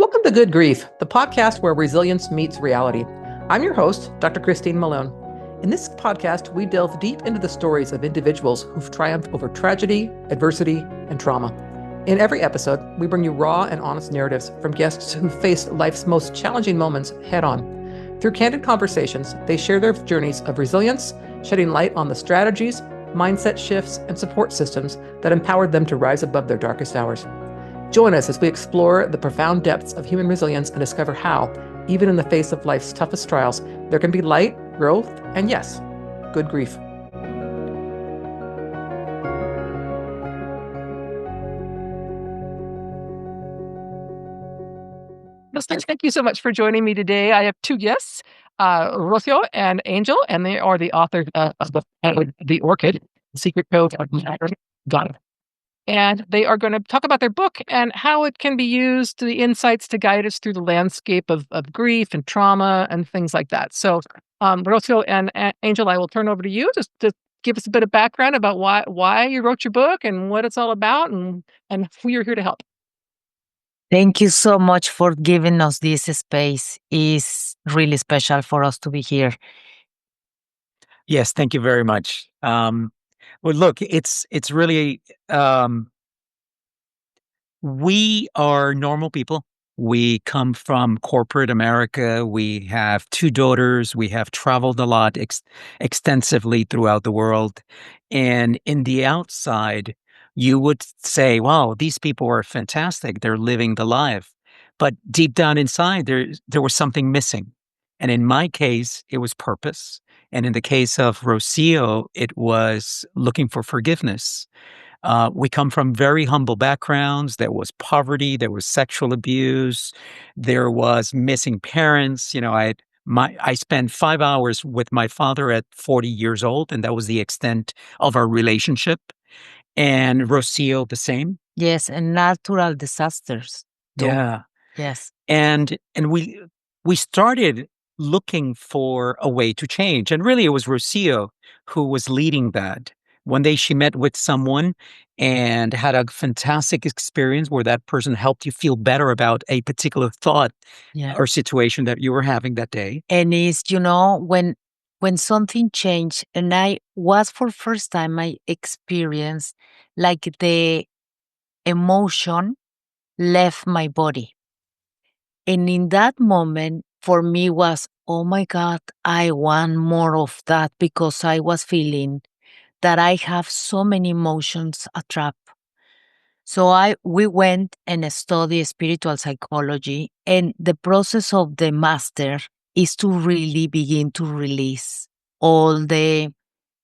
Welcome to Good Grief, the podcast where resilience meets reality. I'm your host, Dr. Christine Malone. In this podcast, we delve deep into the stories of individuals who've triumphed over tragedy, adversity, and trauma. In every episode, we bring you raw and honest narratives from guests who faced life's most challenging moments head on. Through candid conversations, they share their journeys of resilience, shedding light on the strategies, mindset shifts, and support systems that empowered them to rise above their darkest hours. Join us as we explore the profound depths of human resilience and discover how, even in the face of life's toughest trials, there can be light, growth, and yes, good grief. Listeners, thank you so much for joining me today. I have two guests, Rocio and Angel, and they are the authors of the Orchid, Secret Code of God. And they are going to talk about their book and how it can be used, the insights to guide us through the landscape of grief and trauma and things like that. So, Rocio and Angel, I will turn over to you just to give us a bit of background about why you wrote your book and what it's all about and who you're here to help. Thank you so much for giving us this space. It's really special for us to be here. Yes, thank you very much. Well, look, it's really, we are normal people. We come from corporate America. We have two daughters. We have traveled a lot extensively throughout the world. And in the outside, you would say, wow, these people are fantastic. They're living the life. But deep down inside, there was something missing. And in my case, it was purpose. And in the case of Rocio, it was looking for forgiveness. We come from very humble backgrounds. There was poverty, there was sexual abuse, there was missing parents. You know, I spent 5 hours with my father at 40 years old, and that was the extent of our relationship. And Rocio, the same. Yes, and natural disasters too. Yeah. Yes. And we started looking for a way to change. And really, it was Rocio who was leading that. One day she met with someone and had a fantastic experience where that person helped you feel better about a particular thought or situation that you were having that day. And it's, when something changed, and I was for first time, I experienced like the emotion left my body. And in that moment, for me was, oh my God, I want more of that, because I was feeling that I have so many emotions trapped. So we went and studied spiritual psychology, and the process of the master is to really begin to release all the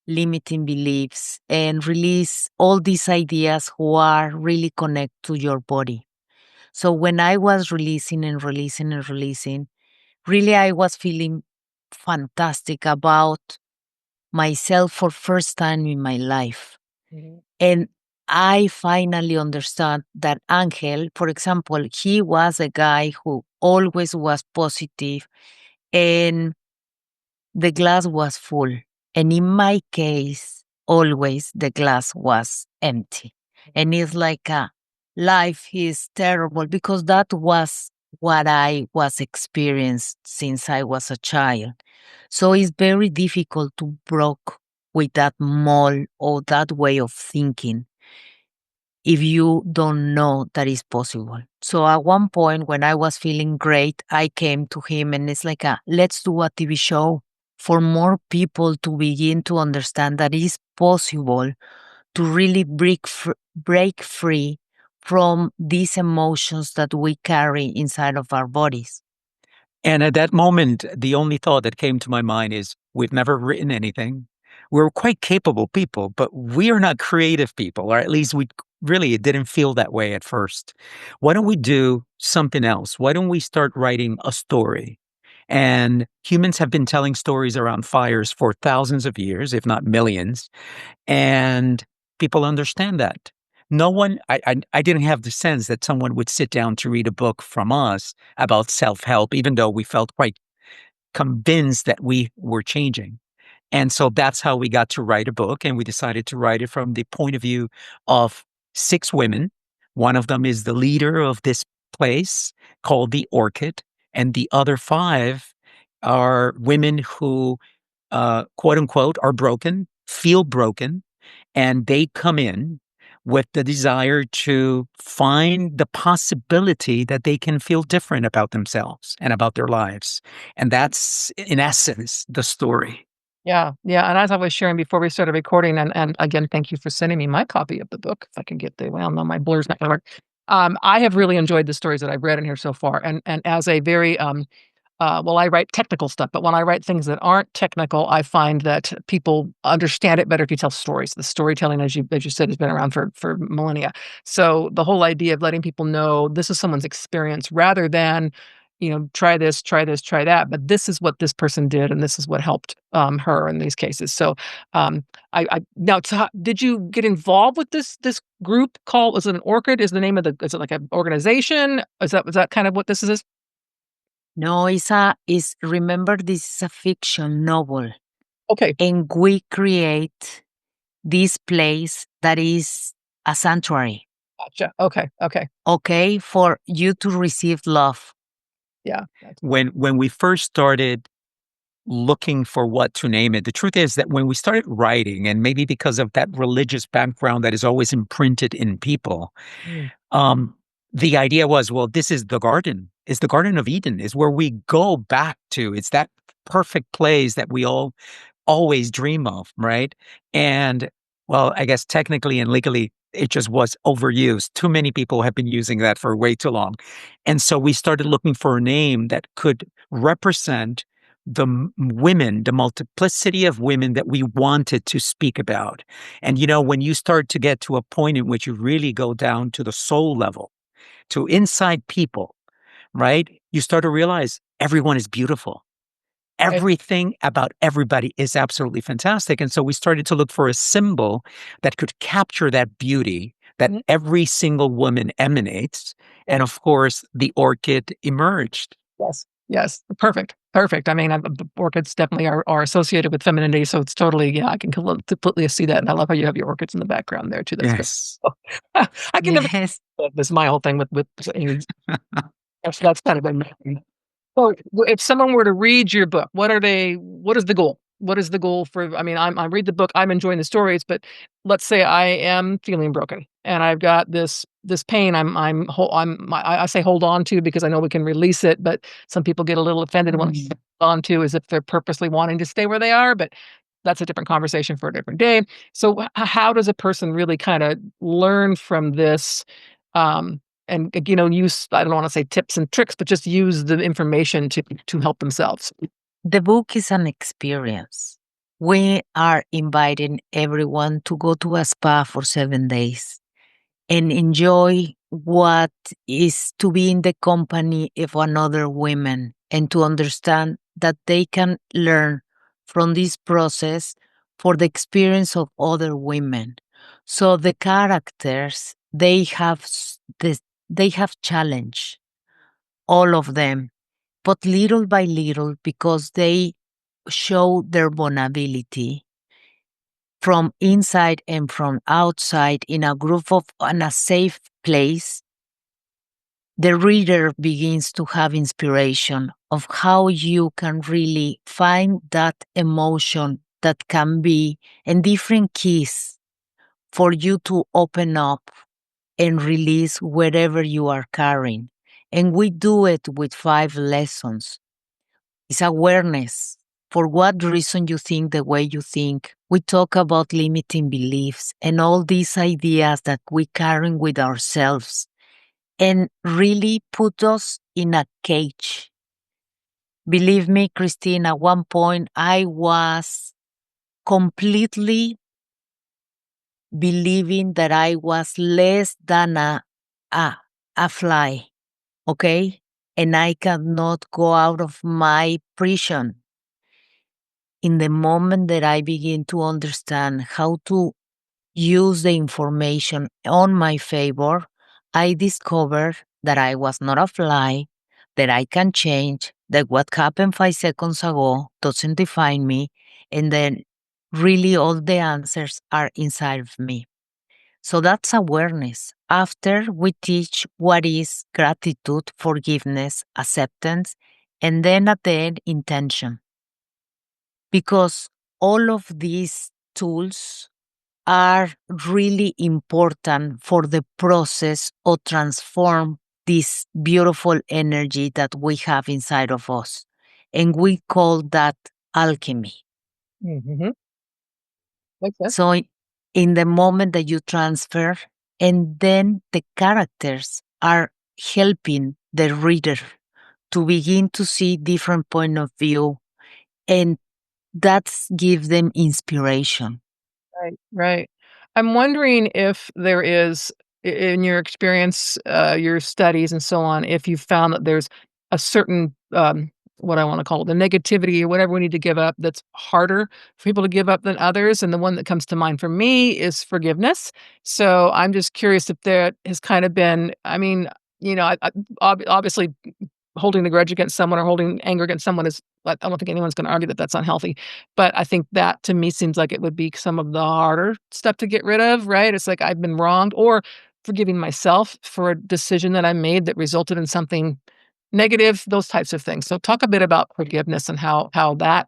limiting beliefs and release all these ideas who are really connected to your body. So when I was releasing and releasing and releasing, really I was feeling fantastic about myself for first time in my life. Mm-hmm. And I finally understand that Angel, for example, he was a guy who always was positive and the glass was full. And in my case, always the glass was empty. And it's like life is terrible, because that was what I was experienced since I was a child. So it's very difficult to break with that mold or that way of thinking if you don't know that is possible. So at one point when I was feeling great, I came to him and it's like, let's do a TV show for more people to begin to understand that it is possible to really break free from these emotions that we carry inside of our bodies. And at that moment, the only thought that came to my mind is, we've never written anything. We're quite capable people, but we are not creative people, or at least it didn't feel that way at first. Why don't we do something else? Why don't we start writing a story? And humans have been telling stories around fires for thousands of years, if not millions. And people understand that. No one, I didn't have the sense that someone would sit down to read a book from us about self-help, even though we felt quite convinced that we were changing. And so that's how we got to write a book. And we decided to write it from the point of view of 6 women. One of them is the leader of this place called the Orchid, and the other 5 are women who, quote unquote, are broken, feel broken, and they come in with the desire to find the possibility that they can feel different about themselves and about their lives. And that's, in essence, the story. Yeah, yeah, and as I was sharing before we started recording, and again, thank you for sending me my copy of the book, if I can get the well, no, my blur's not gonna work. I have really enjoyed the stories that I've read in here so far, and as a very, well, I write technical stuff, but when I write things that aren't technical, I find that people understand it better if you tell stories. The storytelling, as you said, has been around for millennia. So the whole idea of letting people know this is someone's experience rather than, try this, try this, try that, but this is what this person did, and this is what helped her in these cases. So, I now, did you get involved with this group called? Was it an Orchid? Is the name of the? Is it like an organization? Was that kind of what this is? No, remember, this is a fiction novel, Okay, and we create this place that is a sanctuary, gotcha. Okay, okay, for you to receive love. yeah. When we first started looking for what to name it, the truth is that when we started writing, and maybe because of that religious background that is always imprinted in people, Mm. the idea was, well, this is the garden. It's the Garden of Eden. Is where we go back to. It's that perfect place that we all always dream of, right? And well, I guess technically and legally, it just was overused. Too many people have been using that for way too long. And so we started looking for a name that could represent the women, the multiplicity of women that we wanted to speak about. And, when you start to get to a point in which you really go down to the soul level, to inside people, right? You start to realize everyone is beautiful. Right. Everything about everybody is absolutely fantastic. And so we started to look for a symbol that could capture that beauty that Mhm. every single woman emanates. And of course, the orchid emerged. Yes. Perfect. I mean, orchids definitely are associated with femininity, so it's totally, yeah, I can completely see that, and I love how you have your orchids in the background there too. That's great. Yes. I can never. Yes. This is my whole thing with. That's kind of amazing. So, if someone were to read your book, what is the goal? What is the goal for, I mean, I read the book, I'm enjoying the stories, but let's say I am feeling broken and I've got this pain I say hold on to because I know we can release it, but some people get a little offended when I say hold on to as if they're purposely wanting to stay where they are, but that's a different conversation for a different day. So how does a person really kind of learn from this? And use, I don't want to say tips and tricks, but just use the information to help themselves. The book is an experience. We are inviting everyone to go to a spa for 7 days and enjoy what is to be in the company of another women and to understand that they can learn from this process for the experience of other women. So the characters, they have challenge, all of them, but little by little, because they show their vulnerability from inside and from outside in a safe place. The reader begins to have inspiration of how you can really find that emotion that can be in different keys for you to open up and release wherever you are carrying. And we do it with 5 lessons. It's awareness. For what reason you think the way you think. We talk about limiting beliefs and all these ideas that we carry with ourselves and really put us in a cage. Believe me, Christine, at one point I was completely believing that I was less than a fly, okay? And I cannot go out of my prison. In the moment that I begin to understand how to use the information on my favor, I discovered that I was not a fly, that I can change, that what happened 5 seconds ago doesn't define me, and then really all the answers are inside of me. So that's awareness. After we teach what is gratitude, forgiveness, acceptance, and then at the end, intention. Because all of these tools are really important for the process of transform this beautiful energy that we have inside of us. And we call that alchemy. Mm-hmm. Makes sense. So in the moment that you transfer, and then the characters are helping the reader to begin to see different point of view, and that's give them inspiration. Right, right. I'm wondering if there is, in your experience, your studies and so on, if you found that there's a certain, what I want to call it, the negativity or whatever we need to give up that's harder for people to give up than others. And the one that comes to mind for me is forgiveness. So I'm just curious if there has kind of been, I mean, obviously holding a grudge against someone or holding anger against someone is, I don't think anyone's going to argue that that's unhealthy. But I think that to me seems like it would be some of the harder stuff to get rid of, right? It's like I've been wronged, or forgiving myself for a decision that I made that resulted in something negative, those types of things. So talk a bit about forgiveness and how that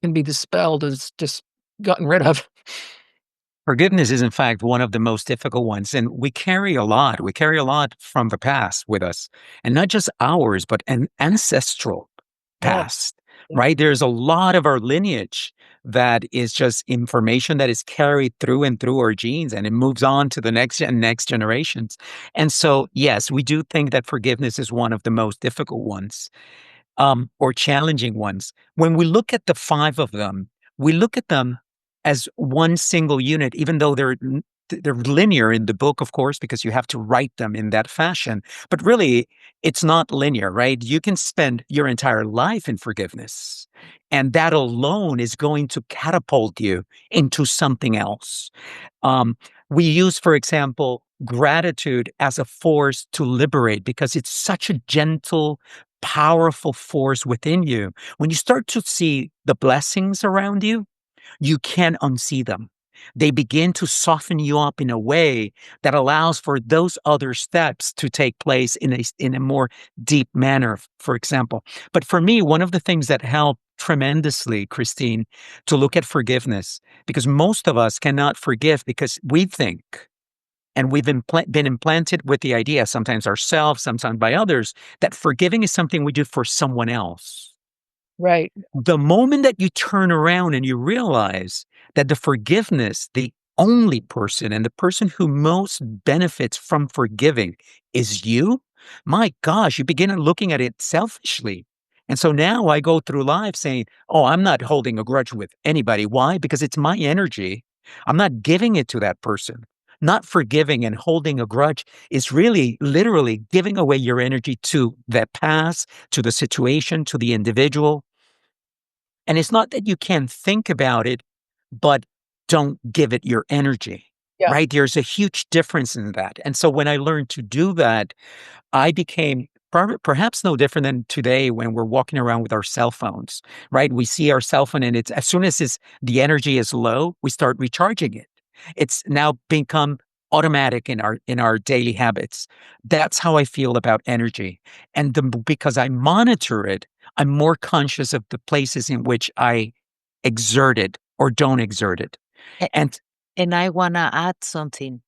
can be dispelled, as just gotten rid of. Forgiveness is, in fact, one of the most difficult ones. And we carry a lot. We carry a lot from the past with us. And not just ours, but an ancestral Yeah. past, right? There's a lot of our lineage that is just information that is carried through and through our genes, and it moves on to the next and next generations. And so, yes, we do think that forgiveness is one of the most difficult ones, or challenging ones. When we look at the five of them, we look at them as one single unit, even though they're linear in the book, of course, because you have to write them in that fashion. But really, it's not linear, right? You can spend your entire life in forgiveness, and that alone is going to catapult you into something else. Um, we use, for example, gratitude as a force to liberate because it's such a gentle, powerful force within you. When you start to see the blessings around you, you can't unsee them. They begin to soften you up in a way that allows for those other steps to take place in a more deep manner, for example. But for me, one of the things that helped tremendously, Christine, to look at forgiveness, because most of us cannot forgive because we think, and we've been implanted with the idea, sometimes ourselves, sometimes by others, that forgiving is something we do for someone else. Right. The moment that you turn around and you realize that the forgiveness, the only person and the person who most benefits from forgiving is you, my gosh, you begin looking at it selfishly. And so now I go through life saying, oh, I'm not holding a grudge with anybody. Why? Because it's my energy. I'm not giving it to that person. Not forgiving and holding a grudge is really literally giving away your energy to the past, to the situation, to the individual. And it's not that you can't think about it, but don't give it your energy, Yeah. right? There's a huge difference in that. And so when I learned to do that, I became perhaps no different than today when we're walking around with our cell phones, right? We see our cell phone and it's as soon as the energy is low, we start recharging it. It's now become automatic in our daily habits. That's how I feel about energy. And because I monitor it, I'm more conscious of the places in which I exert it or don't exert it. A- And And I want to add something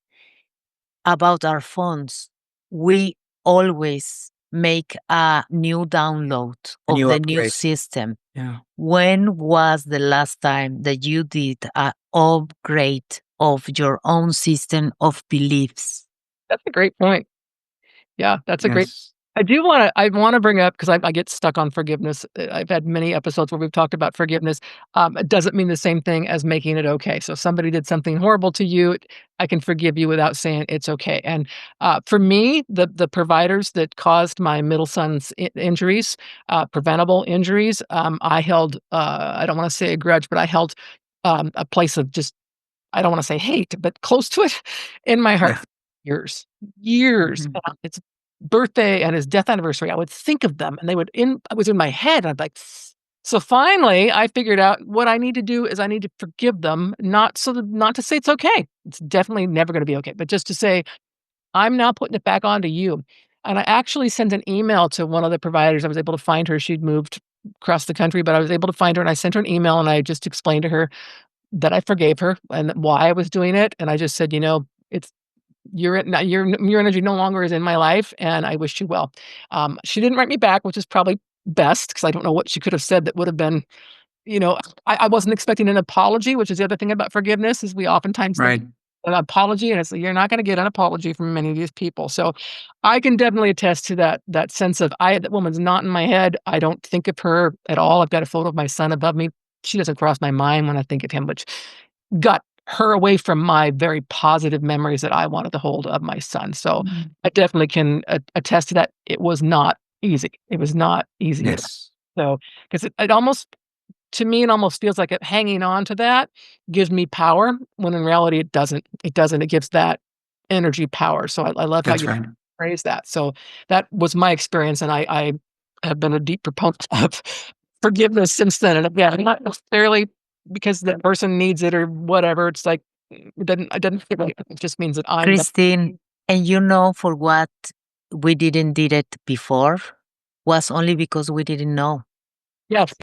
about our phones. We always make a new download a of new the new upgrade. system. Yeah. When was the last time that you did an upgrade of your own system of beliefs? That's a great point. Yeah, that's a great. Yes. I wanna bring up, 'cause I get stuck on forgiveness. I've had many episodes where we've talked about forgiveness. It doesn't mean the same thing as making it okay. So if somebody did something horrible to you, I can forgive you without saying it's okay. And, for me, the providers that caused my middle son's injuries, preventable injuries, I held, I don't wanna say a grudge, but I held, a place of just, I don't wanna say hate, but close to it in my heart Yeah. for years, years. Mhm. It's birthday and his death anniversary, I would think of them and they would it was in my head. I'd like, So finally, I figured out what I need to do is I need to forgive them, not to say it's okay. It's definitely never going to be okay, but just to say, I'm now putting it back onto you. And I actually sent an email to one of the providers. I was able to find her. She'd moved across the country, but I was able to find her, and I sent her an email, and I just explained to her that I forgave her and why I was doing it. And I just said, it's your energy no longer is in my life, and I wish you well. She didn't write me back, which is probably best because I don't know what she could have said that would have been, I wasn't expecting an apology, which is the other thing about forgiveness is we oftentimes think an apology, and it's like, you're not going to get an apology from many of these people. So I can definitely attest to that sense of that woman's not in my head. I don't think of her at all. I've got a photo of my son above me. She doesn't cross my mind when I think of him, which got her away from my very positive memories that I wanted to hold of my son. So I definitely can attest to that. It was not easy. It was not easy. Yes. So, because it almost, to me, it almost feels like hanging on to that gives me power, when in reality it doesn't. It doesn't. It gives that energy power. So I love how you phrase that. So that was my experience, and I have been a deep proponent of forgiveness since then. And again, not necessarily because the person needs it or whatever. It's like it doesn't feel like it just means that I'm Christine, and for what we didn't did it before was only because we didn't know. Yes.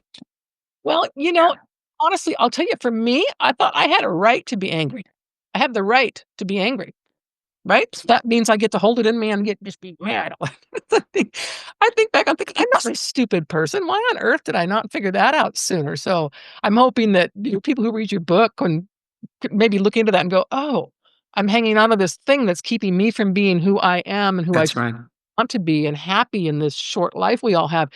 Well, honestly, I'll tell you, for me, I thought I had a right to be angry. I have the right to be angry, right? So that means I get to hold it in me and just be mad. I think back, I'm thinking, I'm not a stupid person. Why on earth did I not figure that out sooner? So I'm hoping that people who read your book can maybe look into that and go, oh, I'm hanging on to this thing that's keeping me from being who I am and who I want to be and happy in this short life we all have,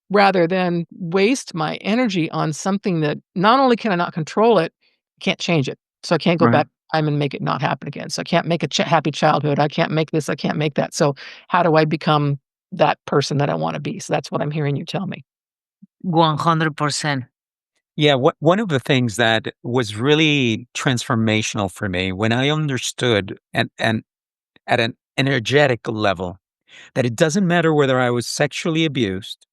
rather than waste my energy on something that not only can I not control it, I can't change it. So I can't go back in time and make it not happen again. So I can't make a happy childhood. I can't make this. I can't make that. So how do I become that person that I want to be? So that's what I'm hearing you tell me. 100%. Yeah, one of the things that was really transformational for me when I understood and at an energetic level that it doesn't matter whether I was sexually abused,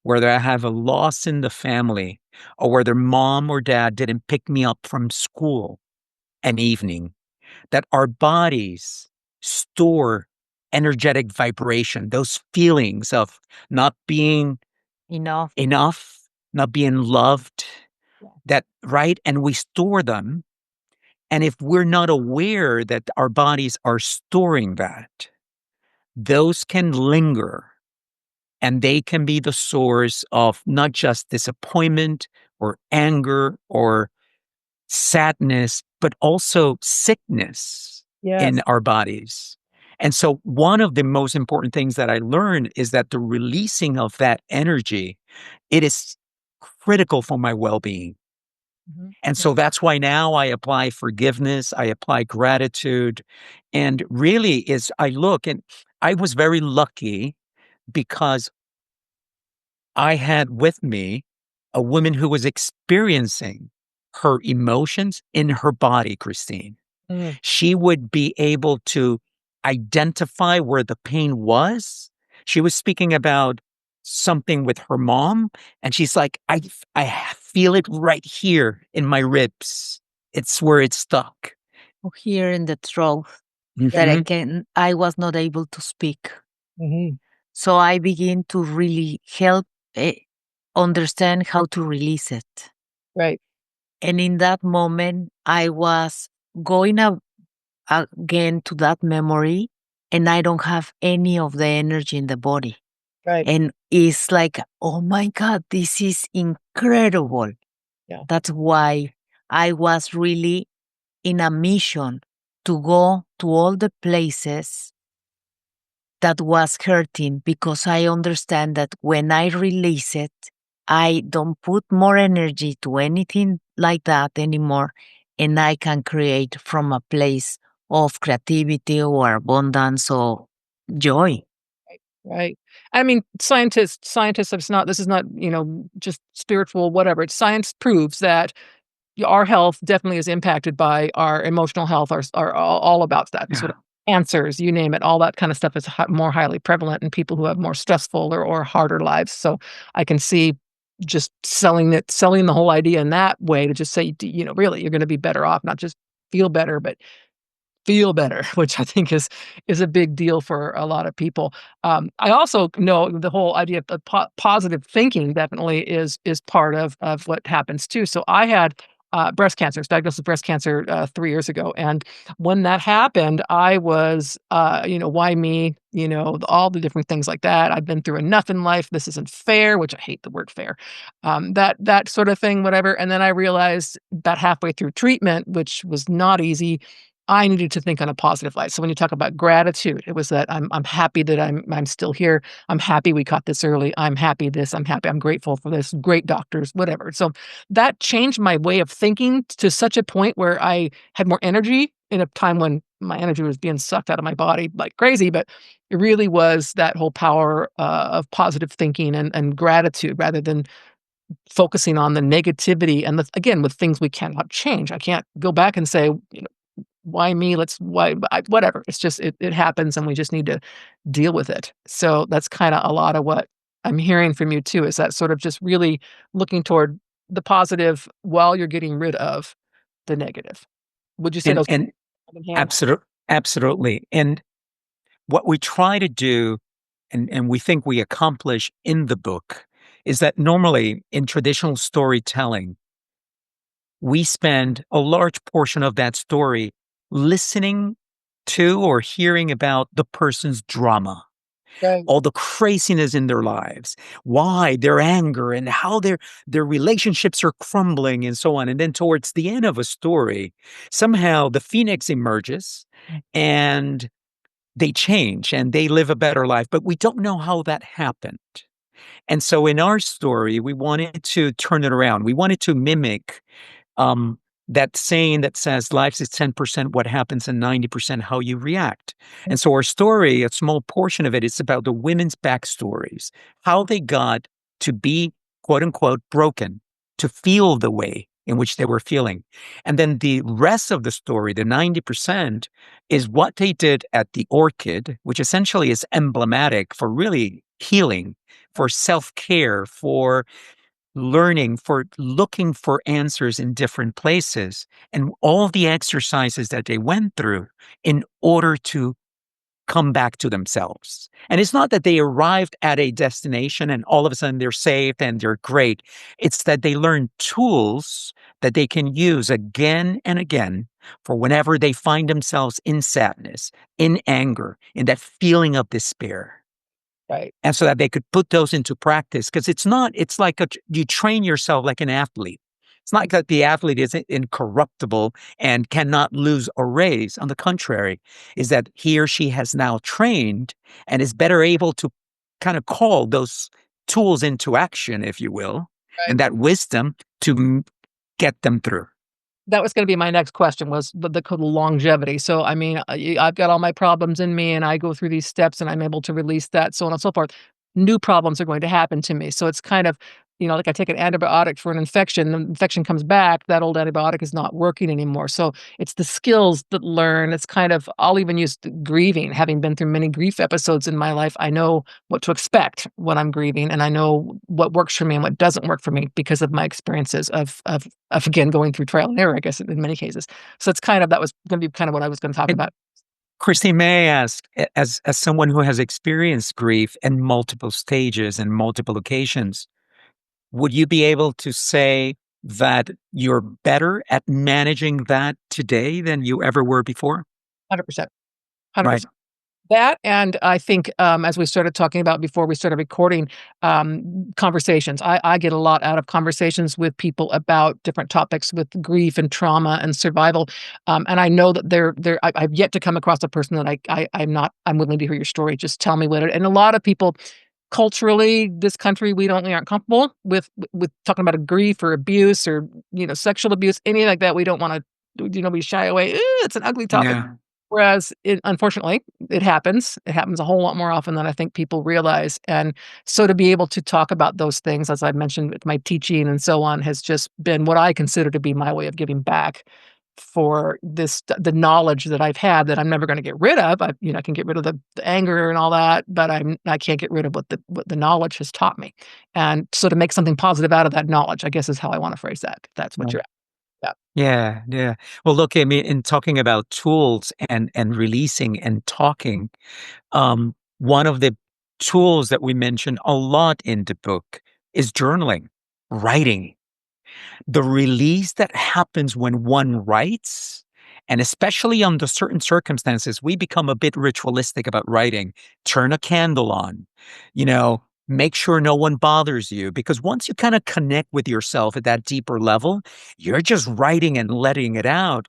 whether I have a loss in the family, or whether mom or dad didn't pick me up from school an evening, that our bodies store energetic vibration, those feelings of not being enough, not being loved, and we store them. And if we're not aware that our bodies are storing that, those can linger. And they can be the source of not just disappointment or anger or sadness, but also sickness in our bodies. And so one of the most important things that I learned is that the releasing of that energy, it is critical for my well-being. And so that's why now I apply forgiveness, I apply gratitude, and really and I was very lucky because I had with me a woman who was experiencing her emotions in her body, Christine. She would be able to identify where the pain was. She was speaking about something with her mom, and she's like, I feel it right here in my ribs. It's where it's stuck. Here in the throat that I was not able to speak. So I begin to really help understand how to release it. Right. And in that moment, I was going again to that memory, and I don't have any of the energy in the body. Right. And it's like, oh my God, this is incredible. Yeah. That's why I was really in a mission to go to all the places that was hurting, because I understand that when I release it, I don't put more energy to anything like that anymore, and I can create from a place of creativity or abundance or joy. Right. I mean, scientists, this is not, just spiritual, whatever. It's science proves that our health definitely is impacted by our emotional health, are all about that. Sort of cancers, you name it, all that kind of stuff is more highly prevalent in people who have more stressful or harder lives. So I can see just selling the whole idea in that way to just say, really, you're going to be better off, not just feel better, but feel better, which I think is a big deal for a lot of people. I also know the whole idea of positive thinking definitely is part of what happens too. So I had breast cancer, diagnosed with breast cancer 3 years ago, and when that happened, I was, why me? All the different things like that. I've been through enough in life. This isn't fair, which I hate the word fair. That sort of thing, whatever. And then I realized about halfway through treatment, which was not easy, I needed to think on a positive light. So when you talk about gratitude, it was that I'm happy that I'm still here. I'm happy we caught this early. I'm happy this. I'm happy. I'm grateful for this. Great doctors, whatever. So that changed my way of thinking to such a point where I had more energy in a time when my energy was being sucked out of my body like crazy. But it really was that whole power of positive thinking and gratitude rather than focusing on the negativity and again with things we cannot change. I can't go back and say, why me? Whatever. It's just, it happens and we just need to deal with it. So that's kind of a lot of what I'm hearing from you too, is that sort of just really looking toward the positive while you're getting rid of the negative. Would you say And those and hand in hand? absolutely. And what we try to do, and we think we accomplish in the book, is that normally in traditional storytelling, we spend a large portion of that story listening to or hearing about the person's drama, Right, all the craziness in their lives, why their anger and how their relationships are crumbling and so on. And then towards the end of a story, somehow the phoenix emerges and they change and they live a better life, but we don't know how that happened. And so in our story, we wanted to turn it around. We wanted to mimic um, that saying that says life is 10% what happens and 90% how you react. And so our story, a small portion of it, is about the women's backstories, how they got to be quote unquote broken, to feel the way in which they were feeling. And then the rest of the story, the 90%, is what they did at the Orchid, which essentially is emblematic for really healing, for self care, for learning, for looking for answers in different places, and all the exercises that they went through in order to come back to themselves. And it's not that they arrived at a destination and all of a sudden they're safe and they're great. It's that they learned tools that they can use again and again for whenever they find themselves in sadness, in anger, in that feeling of despair, right, and so that they could put those into practice. Because it's like you train yourself like an athlete. It's not that the athlete is incorruptible and cannot lose a race. On the contrary, is that he or she has now trained and is better able to kind of call those tools into action, if you will, right. and that wisdom to get them through. That was gonna be my next question was the longevity. So, I mean, I've got all my problems in me, and I go through these steps, and I'm able to release that, so on and so forth. New problems are going to happen to me. So it's kind of, like I take an antibiotic for an infection, the infection comes back, that old antibiotic is not working anymore. So it's the skills that learn. It's kind of, I'll even use grieving. Having been through many grief episodes in my life, I know what to expect when I'm grieving, and I know what works for me and what doesn't work for me because of my experiences of again going through trial and error, I guess, in many cases. So it's kind of, that was going to be kind of what I was going to talk And about. Christine, may I ask, as someone who has experienced grief in multiple stages and multiple occasions, would you be able to say that you're better at managing that today than you ever were before? 100%. Right. 100%. That, and I think, as we started talking about before we started recording, conversations. I get a lot out of conversations with people about different topics with grief and trauma and survival. And I know that I've yet to come across a person that I'm willing to hear your story. Just tell me what it, and a lot of people culturally, this country, we aren't comfortable with talking about a grief or abuse or, sexual abuse, anything like that. We don't want to, we shy away. It's an ugly topic. Yeah. Whereas unfortunately, it happens. It happens a whole lot more often than I think people realize. And so to be able to talk about those things, as I mentioned with my teaching and so on, has just been what I consider to be my way of giving back for the knowledge that I've had that I'm never going to get rid of. I can get rid of the anger and all that, but I can't get rid of what the knowledge has taught me. And so to make something positive out of that knowledge, I guess is how I want to phrase that. If that's what Right. you're at. Yeah, yeah. Well, look, I mean, in talking about tools and releasing and talking, one of the tools that we mention a lot in the book is journaling, writing. The release that happens when one writes, and especially under certain circumstances, we become a bit ritualistic about writing. Turn a candle on, make sure no one bothers you. Because once you kind of connect with yourself at that deeper level, you're just writing and letting it out.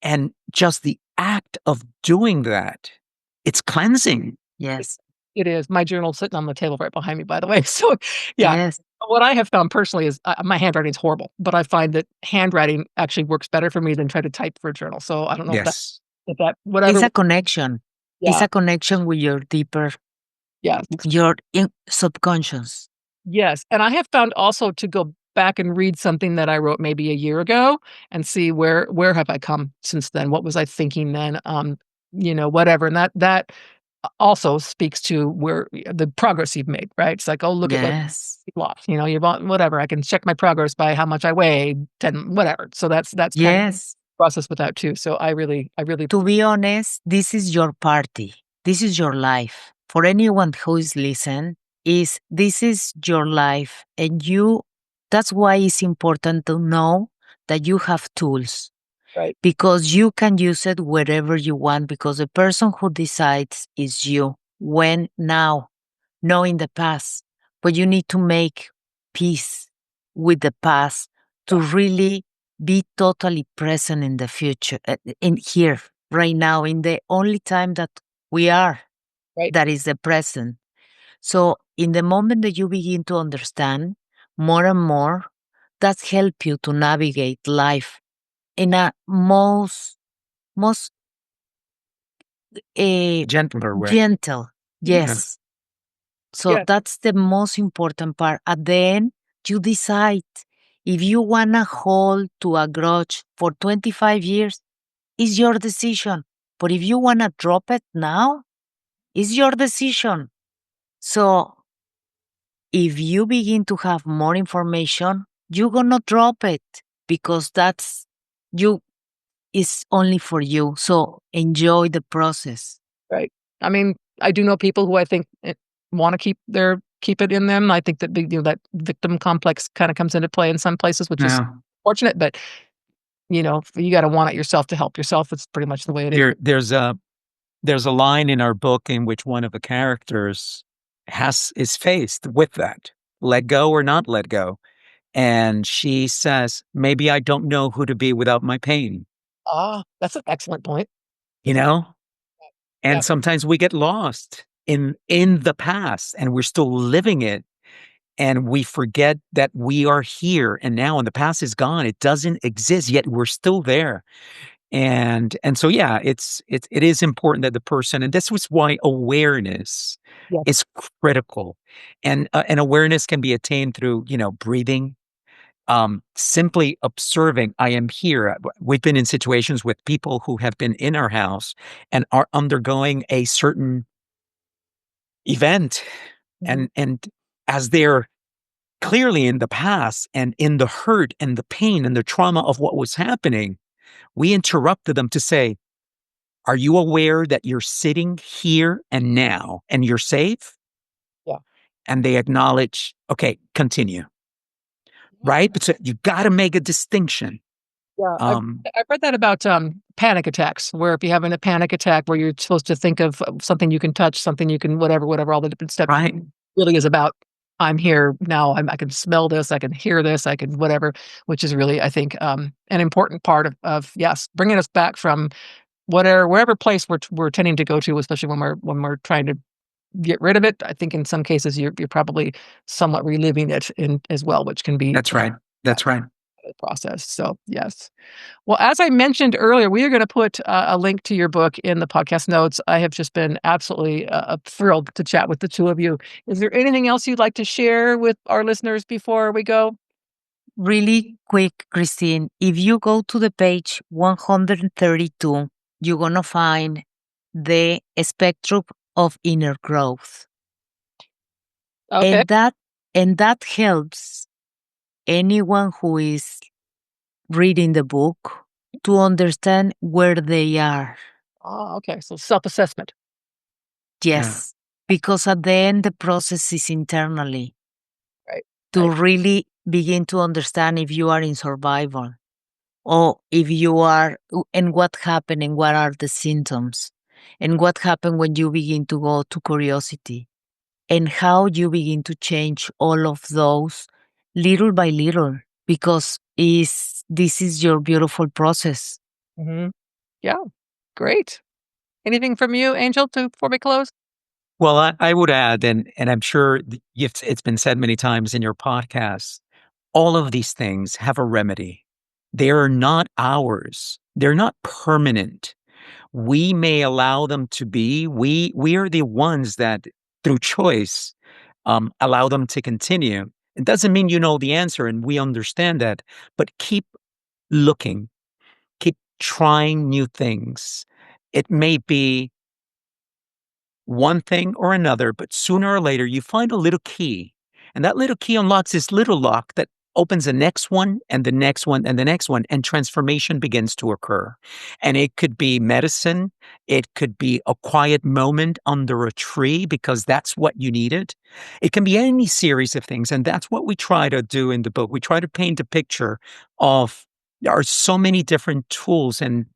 And just the act of doing that, it's cleansing. Yes. It is. My journal's sitting on the table right behind me, by the way. So, yeah. Yes. What I have found personally is my handwriting is horrible, but I find that handwriting actually works better for me than try to type for a journal. So I don't know Yes. if that whatever. It's a connection. It's Yeah. a connection with your deeper, Yeah. your subconscious. Yes. And I have found also to go back and read something that I wrote maybe a year ago and see where have I come since then? What was I thinking then? Whatever. And that also speaks to where the progress you've made, right? It's like, oh, look at what Yes. you've lost. You bought whatever. I can check my progress by how much I weigh, 10, whatever. So that's kind of Yes. process with that too. So I really To be honest, this is your party. This is your life. For anyone who is listening, this is your life, and that's why it's important to know that you have tools. Right. Because you can use it wherever you want, because the person who decides is you. When? Now, not in the past. But you need to make peace with the past to really be totally present in the future, in here, right now, in the only time that we are, Right. that is the present. So in the moment that you begin to understand more and more, that help you to navigate life in a most Gentler way. gentle. Yes. So Yeah. that's the most important part. At the end, you decide if you want to hold to a grudge for 25 years, it's your decision. But if you want to drop it now, it's your decision. So if you begin to have more information, you're going to drop it because is only for you. So enjoy the process. Right. I mean, I do know people who I think want to keep it in them. I think that that victim complex kind of comes into play in some places, which is fortunate. But you got to want it yourself to help yourself. It's pretty much the way it is. There's a line in our book in which one of the characters is faced with that, let go or not let go, and she says, "Maybe I don't know who to be without my pain." That's an excellent point. And sometimes we get lost in the past and we're still living it. And we forget that we are here and now, and the past is gone. It doesn't exist, yet we're still there. And so, yeah, it is important that the person, and this was why awareness is critical. And awareness can be attained through, breathing, simply observing, I am here. We've been in situations with people who have been in our house and are undergoing a certain event. And as they're clearly in the past and in the hurt and the pain and the trauma of what was happening, we interrupted them to say, are you aware that you're sitting here and now and you're safe? Yeah. And they acknowledge, okay, continue. Right? But so you got to make a distinction. Yeah, I've read that about panic attacks, where if you're having a panic attack where you're supposed to think of something you can touch, something you can whatever, all the different steps. Right. Really is about, I'm here now, I can smell this, I can hear this, I can whatever, which is really, I think, an important part of bringing us back from wherever place we're tending to go to, especially when we're trying to get rid of it. I think in some cases you're probably somewhat reliving it as well, which can be That's right. That's right. Process. So yes. Well, as I mentioned earlier, we are going to put a link to your book in the podcast notes. I have just been absolutely thrilled to chat with the two of you. Is there anything else you'd like to share with our listeners before we go? really quick, Christine, if you go to the page 132, you're going to find the spectrum of inner growth. Okay. And that helps anyone who is reading the book to understand where they are. Oh, okay. So self-assessment. Yes. Because at the end, the process is internally Right. to Right. really begin to understand if you are in survival or if you are, and what happened and what are the symptoms and what happened when you begin to go to curiosity and how you begin to change all of those little by little because this is your beautiful process. Mm-hmm. Yeah. Great. Anything from you, Angel, before we close? Well, I would add, and I'm sure it's been said many times in your podcast, all of these things have a remedy. They are not ours. They're not permanent. We may allow them to be. We are the ones that, through choice, allow them to continue. It doesn't mean you know the answer, and we understand that. But keep looking, keep trying new things. It may be one thing or another, but sooner or later you find a little key. And that little key unlocks this little lock that opens the next one and the next one and the next one, and transformation begins to occur. And it could be medicine. It could be a quiet moment under a tree because that's what you needed. It can be any series of things. And that's what we try to do in the book. We try to paint a picture of there are so many different tools and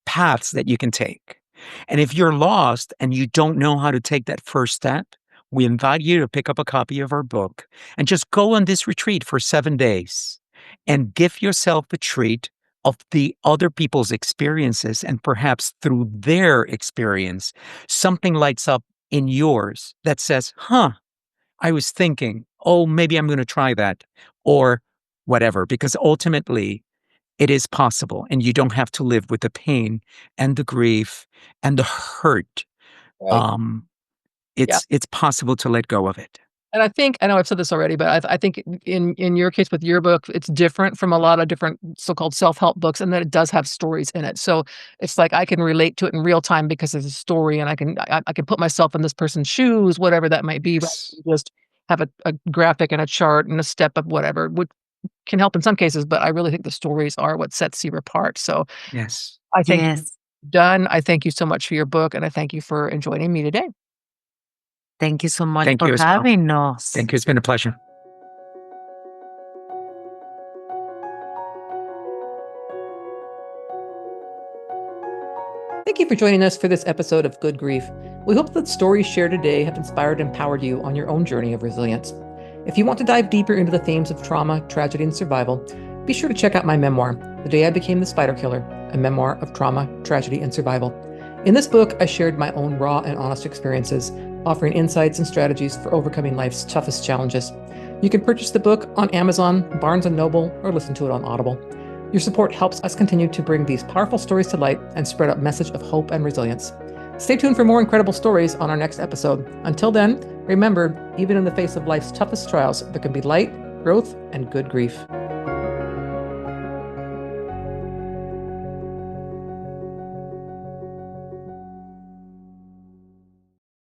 paths that you can take. And if you're lost and you don't know how to take that first step, we invite you to pick up a copy of our book and just go on this retreat for 7 days and give yourself a treat of the other people's experiences. And perhaps through their experience, something lights up in yours that says, I was thinking, oh, maybe I'm going to try that or whatever, because ultimately it is possible, and you don't have to live with the pain and the grief and the hurt. Right. Um, Yeah. it's possible to let go of it. And I know I've said this already, but I think in your case with your book, it's different from a lot of different so-called self-help books, and that it does have stories in it. So it's like I can relate to it in real time because it's a story, and I can put myself in this person's shoes, whatever that might be, rather Yes. than just have a graphic and a chart and a step of whatever, which can help in some cases, but I really think the stories are what sets you apart. So Yes. I think Yes. done. I thank you so much for your book, and I thank you for joining me today. Thank you so much Thank for you as well. having us. Thank you. It's been a pleasure. Thank you for joining us for this episode of Good Grief. We hope that stories shared today have inspired and empowered you on your own journey of resilience. If you want to dive deeper into the themes of trauma, tragedy, and survival, be sure to check out my memoir, The Day I Became the Spider Killer, a memoir of trauma, tragedy, and survival. In this book, I shared my own raw and honest experiences, offering insights and strategies for overcoming life's toughest challenges. You can purchase the book on Amazon, Barnes & Noble, or listen to it on Audible. Your support helps us continue to bring these powerful stories to light and spread a message of hope and resilience. Stay tuned for more incredible stories on our next episode. Until then, remember, even in the face of life's toughest trials, there can be light, growth, and good grief.